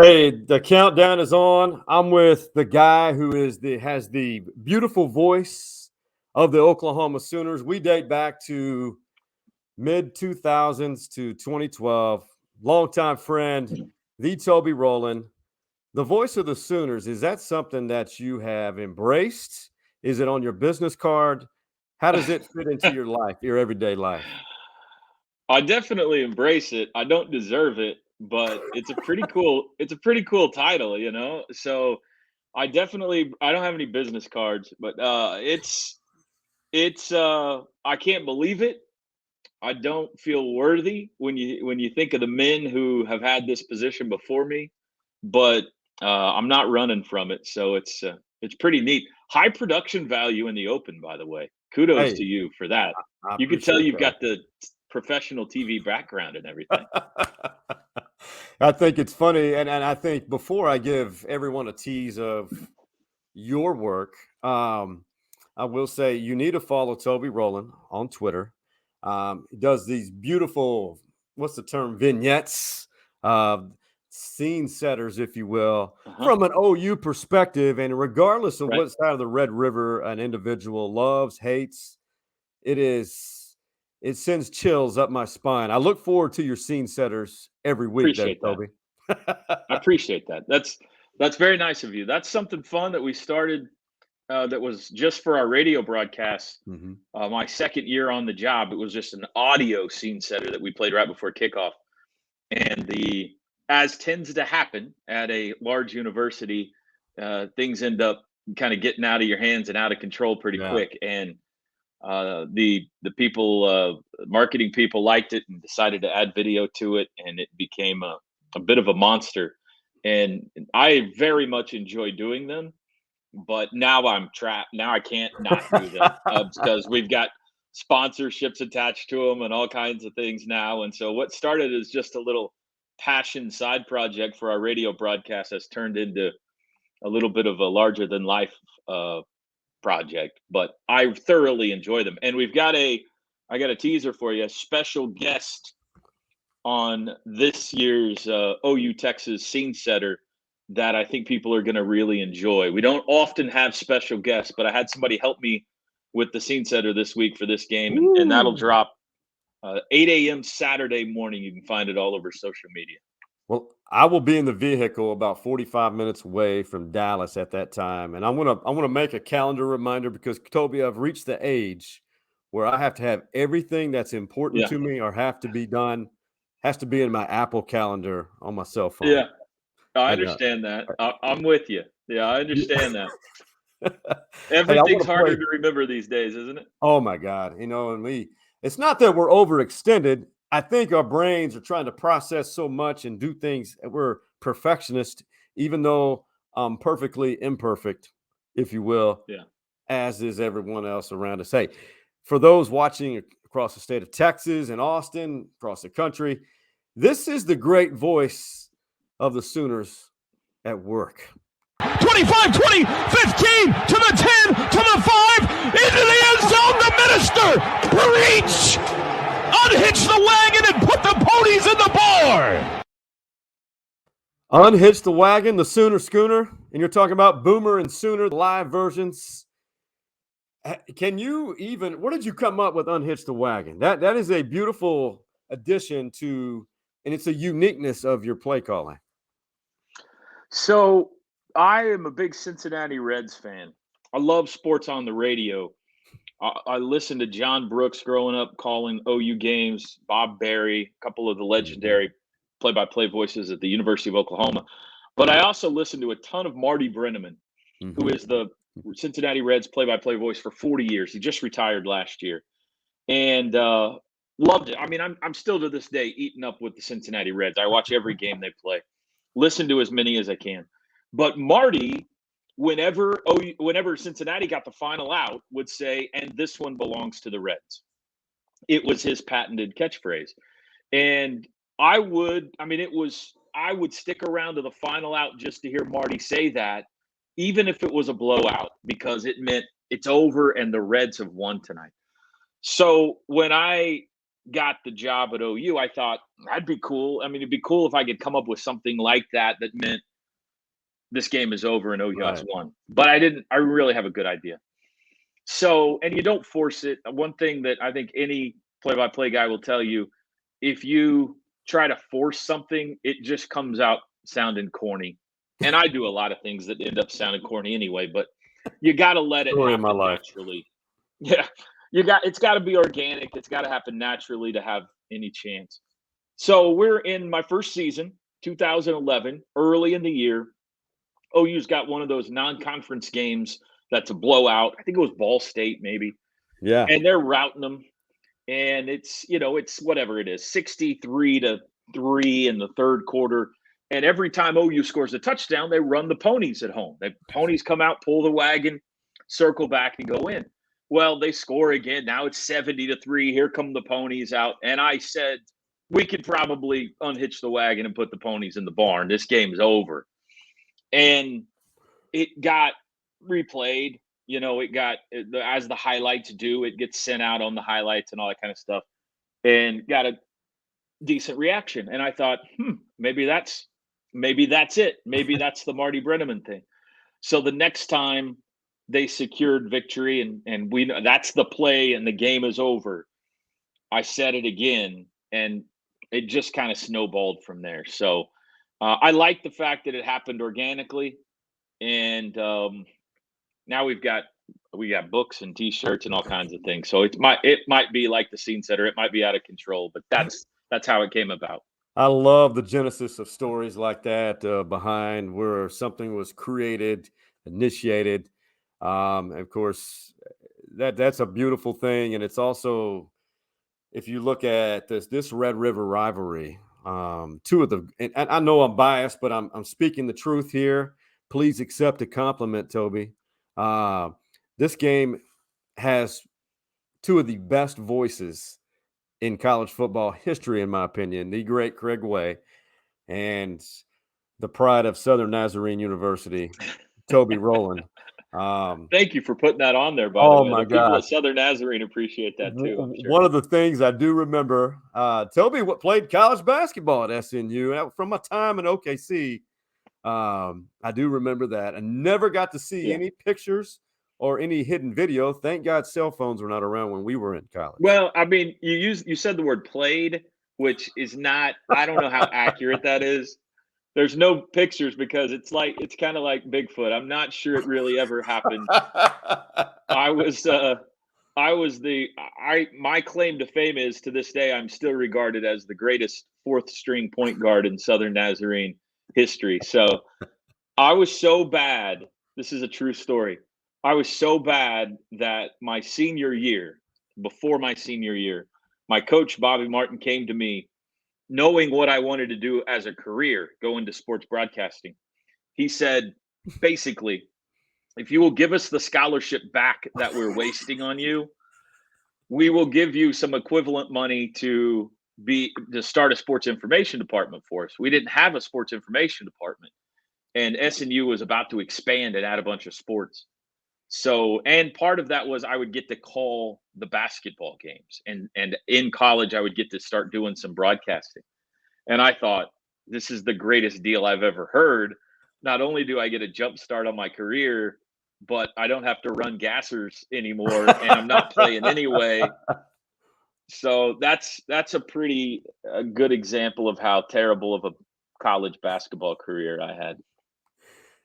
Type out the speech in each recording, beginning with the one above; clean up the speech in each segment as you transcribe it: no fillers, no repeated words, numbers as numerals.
Hey, the countdown is on. I'm with the guy who has the beautiful voice of the Oklahoma Sooners. We date back to mid 2000s to 2012. Longtime friend, the Toby Rowland, the voice of the Sooners. Is that something that you have embraced? Is it on your business card? How does it fit into your life, your everyday life? I definitely embrace it. I don't deserve it, but it's a pretty cool title, you know? So I don't have any business cards, but it's I can't believe it. I don't feel worthy when you think of the men who have had this position before me, but I'm not running from it, so it's pretty neat. High production value in the open, by the way. Kudos Hey, to you for that. I You could tell appreciate you've that. got the professional TV background and everything. I think it's funny, and I think before I give everyone a tease of your work, I will say you need to follow Toby Rowland on Twitter. He does these beautiful, what's the term, vignettes, uh, scene setters, if you will, Uh-huh. from an OU perspective. And regardless of Right. what side of the Red River an individual loves, hates, it is it sends chills up my spine. I look forward to your scene setters every week there, Appreciate that. Toby. I appreciate that. That's very nice of you. That's something fun that we started that was just for our radio broadcast. Mhm. My second year on the job, it was just an audio scene setter that we played right before kickoff. And the as tends to happen at a large university, things end up kind of getting out of your hands and out of control pretty Yeah. quick. And the people, marketing people, liked it and decided to add video to it, and it became a bit of a monster. And I very much enjoy doing them, but now I'm trapped. Now I can't not do them because we've got sponsorships attached to them and all kinds of things now. And so what started as just a little passion side project for our radio broadcast has turned into a little bit of a larger than life uh, project. But I thoroughly enjoy them. And I got a teaser for you, a special guest on this year's OU Texas scene setter that I think people are going to really enjoy. We don't often have special guests, but I had somebody help me with the scene setter this week for this game, and that'll Ooh. drop 8 a.m. Saturday morning. You can find it all over social media. Well, I will be in the vehicle about 45 minutes away from Dallas at that time. And I want to make a calendar reminder because Toby, I've reached the age where I have to have everything that's important Yeah, to me or have to be done has to be in my Apple calendar on my cell phone. yeah, I I know. understand that. I'm with you. Yeah, I Yeah. understand that. Hey, I Everything's want to harder play. to remember these days, isn't it? Oh my God. And it's not that we're overextended. I think our brains are trying to process so much and do things. We're perfectionists, even though I'm perfectly imperfect, if you will, Yeah. as is everyone else around us. Hey, for those watching across the state of Texas and Austin, across the country, this is the great voice of the Sooners at work. 25, 20, 15, to the 10, to the 5, into the end zone, the minister, preach! Unhitch the wagon and put the ponies in the barn! Unhitch the wagon, the Sooner Schooner, and you're talking about Boomer and Sooner, the live versions. Can you even, where did you come up with Unhitch the Wagon? That is a beautiful addition to, and it's a uniqueness of your play calling. So I am a big Cincinnati Reds fan. I love sports on the radio. I listened to John Brooks growing up calling OU games, Bob Berry, a couple of the Mhm. legendary play-by-play voices at the University of Oklahoma. But I also listened to a ton of Marty Brenneman, who Mhm. is the Cincinnati Reds play-by-play voice for 40 years. He just retired last year, and loved it. I mean, I'm still to this day eating up with the Cincinnati Reds. I watch every game they play, listen to as many as I can. But Marty, whenever Cincinnati got the final out, would say, "And this one belongs to the Reds." It was his patented catchphrase, and I would stick around to the final out just to hear Marty say that, even if it was a blowout, because it meant it's over and the Reds have won tonight. So when I got the job at OU, I thought that'd be cool. I mean, it'd be cool if I could come up with something like that meant this game is over and OU has won. But I didn't. I really have a good idea. So, and you don't force it. One thing that I think any play-by-play guy will tell you, if you try to force something, it just comes out sounding corny. And I do a lot of things that end up sounding corny anyway, but you got to let it happen naturally. Yeah. It's got to be organic. It's got to happen naturally to have any chance. So we're in my first season, 2011, early in the year. OU's got one of those non-conference games that's a blowout. I think it was Ball State, maybe. Yeah. And they're routing them. And it's whatever it is, 63-3 in the third quarter. And every time OU scores a touchdown, they run the ponies at home. The ponies come out, pull the wagon, circle back, and go in. Well, they score again. Now it's 70-3. Here come the ponies out. And I said, we could probably unhitch the wagon and put the ponies in the barn. This game's over. And it got replayed. It got, as the highlights do, it gets sent out on the highlights and all that kind of stuff, and got a decent reaction. And I thought, maybe that's it. Maybe that's the Marty Brenneman thing. So the next time they secured victory and we know that's the play and the game is over, I said it again, and it just kind of snowballed from there. So I like the fact that it happened organically, and now we got books and T-shirts and all kinds of things. So it might be like the scene setter. It might be out of control, but that's how it came about. I love the genesis of stories like that behind where something was created, initiated. Of course, that's a beautiful thing, and it's also, if you look at this Red River Rivalry, two of the, and I know I'm biased, but I'm speaking the truth here. Please accept a compliment, Toby. This game has two of the best voices in college football history, in my opinion. The great Craig Way and the pride of Southern Nazarene University, Toby Rowland. Thank you for putting that on there, by the way. Oh, my God. People God. at Southern Nazarene appreciate that, too. I'm sure. One of the things I do remember, Toby played college basketball at SNU. From my time in OKC, I do remember that. I never got to see any pictures or any hidden video. Thank God cell phones were not around when we were in college. Well, I mean, you said the word played, which is not, I don't know how accurate that is. There's no pictures because it's kind of like Bigfoot. I'm not sure it really ever happened. My claim to fame is, to this day, I'm still regarded as the greatest fourth string point guard in Southern Nazarene history. So I was so bad. This is a true story. I was so bad that my senior year, before my senior year, my coach, Bobby Martin, came to me knowing what I wanted to do as a career, go into sports broadcasting. He said, basically, if you will give us the scholarship back that we're wasting on you, we will give you some equivalent money to start a sports information department for us. We didn't have a sports information department, and SNU was about to expand and add a bunch of sports. So, and part of that was I would get to call the basketball games, and in college I would get to start doing some broadcasting. And I thought, this is the greatest deal I've ever heard. Not only do I get a jump start on my career, but I don't have to run gassers anymore, and I'm not playing anyway. So that's a pretty good example of how terrible of a college basketball career I had.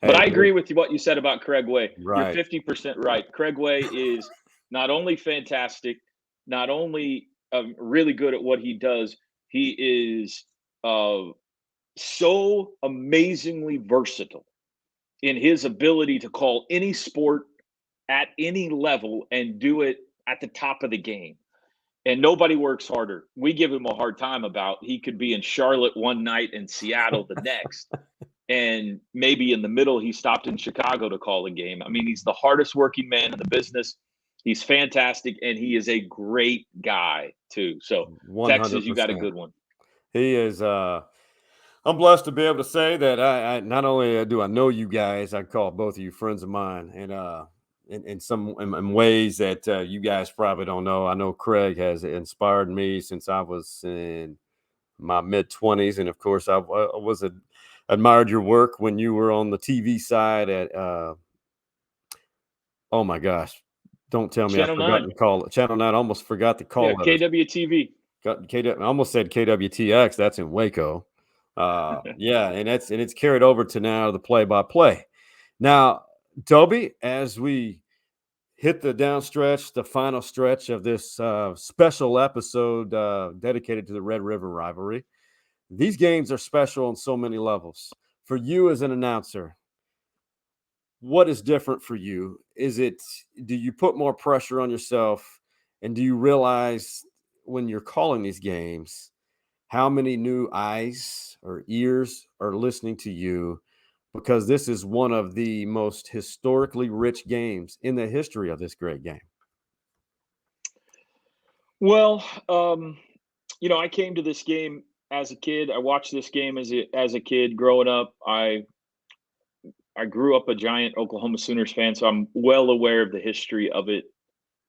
But I agree with what you said about Craig Way. Right. You're 50% right. Craig Way is not only fantastic, not only really good at what he does, he is so amazingly versatile in his ability to call any sport at any level and do it at the top of the game. And nobody works harder. We give him a hard time about he could be in Charlotte one night and Seattle the next. And maybe in the middle, he stopped in Chicago to call a game. I mean, he's the hardest working man in the business. He's fantastic, and he is a great guy, too. So, 100%. Texas, you got a good one. He is I'm blessed to be able to say that I not only do I know you guys, I call both of you friends of mine. And in ways that you guys probably don't know. I know Craig has inspired me since I was in my mid-20s, and of course, I admired your work when you were on the TV side at oh my gosh, don't tell me Channel I forgot 9. to call it Channel 9. I almost forgot to call it. KWTV. I almost said KWTX. That's in Waco. Yeah, and it's carried over to now the play-by-play. Now, Toby, as we hit the downstretch, the final stretch of this special episode dedicated to the Red River Rivalry, these games are special on so many levels. For you as an announcer, what is different for you? Do you put more pressure on yourself, and do you realize when you're calling these games how many new eyes or ears are listening to you, because this is one of the most historically rich games in the history of this great game? Well, I came to this game as a kid. I watched this game as a kid growing up. I grew up a giant Oklahoma Sooners fan, so I'm well aware of the history of it.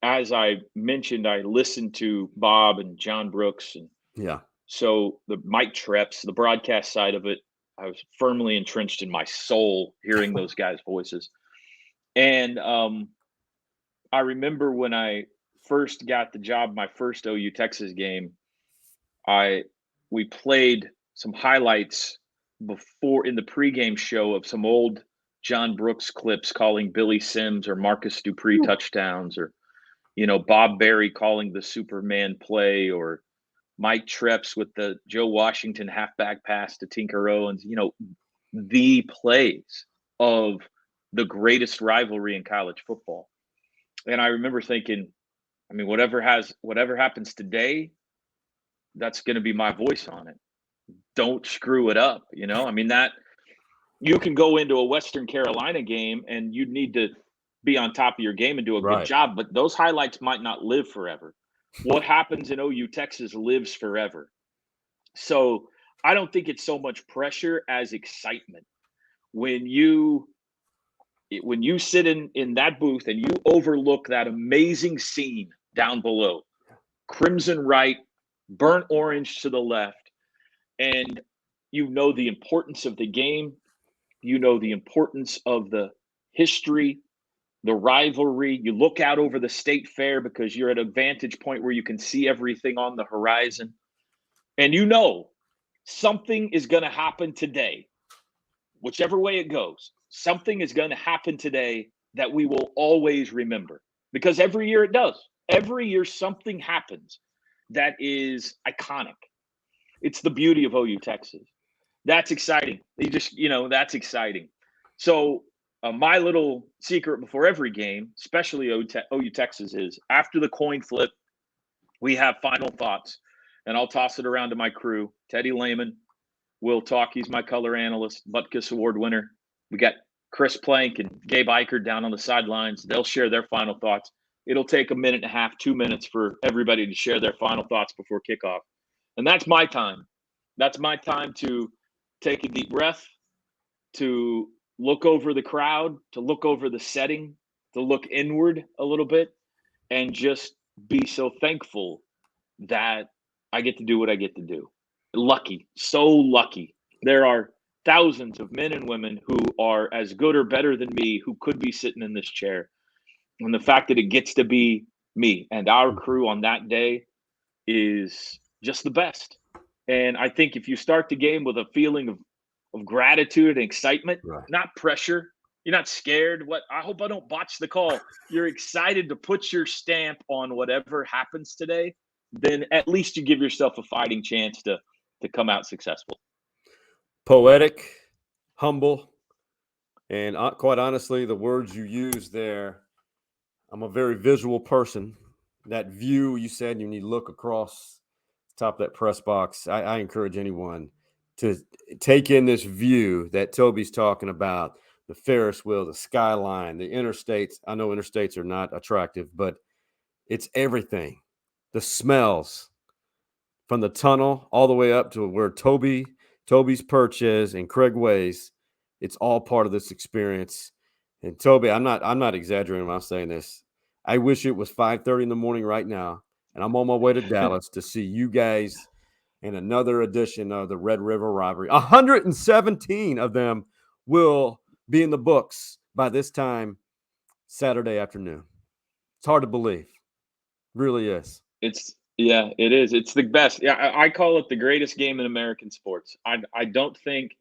As I mentioned, I listened to Bob and John Brooks, and Yeah. so the Mike Treps, the broadcast side of it, I was firmly entrenched in my soul hearing those guys' voices. And I remember when I first got the job, my first OU Texas game, we played some highlights before in the pregame show of some old John Brooks clips calling Billy Sims or Marcus Dupree touchdowns, or Bob Berry calling the Superman play, or Mike Treps with the Joe Washington halfback pass to Tinker Owens, the plays of the greatest rivalry in college football. And I remember thinking, I mean, whatever happens today, that's going to be my voice on it. Don't screw it up. I mean, that you can go into a Western Carolina game and you need to be on top of your game and do a good job, but those highlights might not live forever. What happens in OU Texas lives forever. So I don't think it's so much pressure as excitement. When you sit in that booth and you overlook that amazing scene down below, crimson right, burnt orange to the left, and the importance of the game, the importance of the history, the rivalry. You look out over the state fair because you're at a vantage point where you can see everything on the horizon. And something is going to happen today. Whichever way it goes, something is going to happen today that we will always remember. Because every year it does. Every year something happens that is iconic. It's the beauty of OU Texas. That's exciting. That's exciting. So my little secret before every game, especially OU Texas, is after the coin flip, we have final thoughts. And I'll toss it around to my crew. Teddy Lehman will talk. He's my color analyst, Butkus Award winner. We got Chris Plank and Gabe Eichert down on the sidelines. They'll share their final thoughts. It'll take a minute and a half, 2 minutes for everybody to share their final thoughts before kickoff. And that's my time. That's my time to take a deep breath, to look over the crowd, to look over the setting, to look inward a little bit, and just be so thankful that I get to do what I get to do. Lucky, so lucky. There are thousands of men and women who are as good or better than me who could be sitting in this chair. And the fact that it gets to be me and our crew on that day is just the best. And I think if you start the game with a feeling of gratitude and excitement, not pressure, you're not scared. I hope I don't botch the call. You're excited to put your stamp on whatever happens today, then at least you give yourself a fighting chance to come out successful. Poetic, humble, and quite honestly, the words you use there, I'm a very visual person. That view you said, you need to look across the top of that press box. I encourage anyone to take in this view that Toby's talking about, the Ferris wheel, the skyline, the interstates. I know interstates are not attractive, but it's everything. The smells from the tunnel all the way up to where Toby's perch is and Craig Way's. It's all part of this experience. And Toby, I'm not exaggerating when I'm saying this. I wish it was 5:30 in the morning right now, and I'm on my way to Dallas to see you guys in another edition of the Red River Rivalry. 117 of them will be in the books by this time Saturday afternoon. It's hard to believe. Really is. It is. It's the best. Yeah, I call it the greatest game in American sports. I don't think,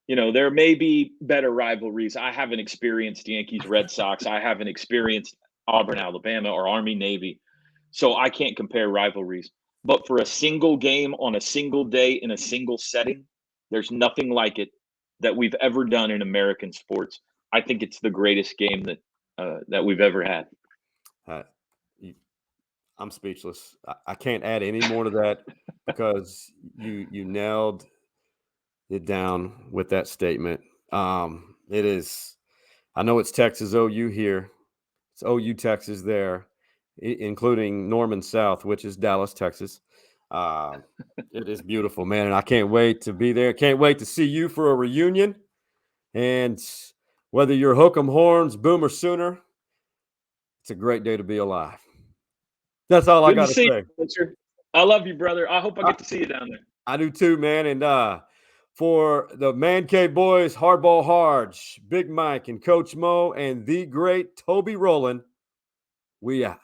there may be better rivalries. I haven't experienced Yankees Red Sox. I haven't experienced Auburn Alabama or Army Navy. So I can't compare rivalries. But for a single game on a single day in a single setting, there's nothing like it that we've ever done in American sports. I think it's the greatest game that we've ever had. I'm speechless. I can't add any more to that because you nailed it down with that statement. It is. I know it's Texas OU here. It's OU Texas there, including Norman South, which is Dallas, Texas. It is beautiful, man, and I can't wait to be there. Can't wait to see you for a reunion. And whether you're Hook 'em Horns, Boomer Sooner, it's a great day to be alive. That's all I got to say. You, I love you, brother. I hope I get to see you down there. I do too, man. And for the Man Cave Boys, Hardball Harge, Big Mike, and Coach Mo, and the great Toby Rowland, we out.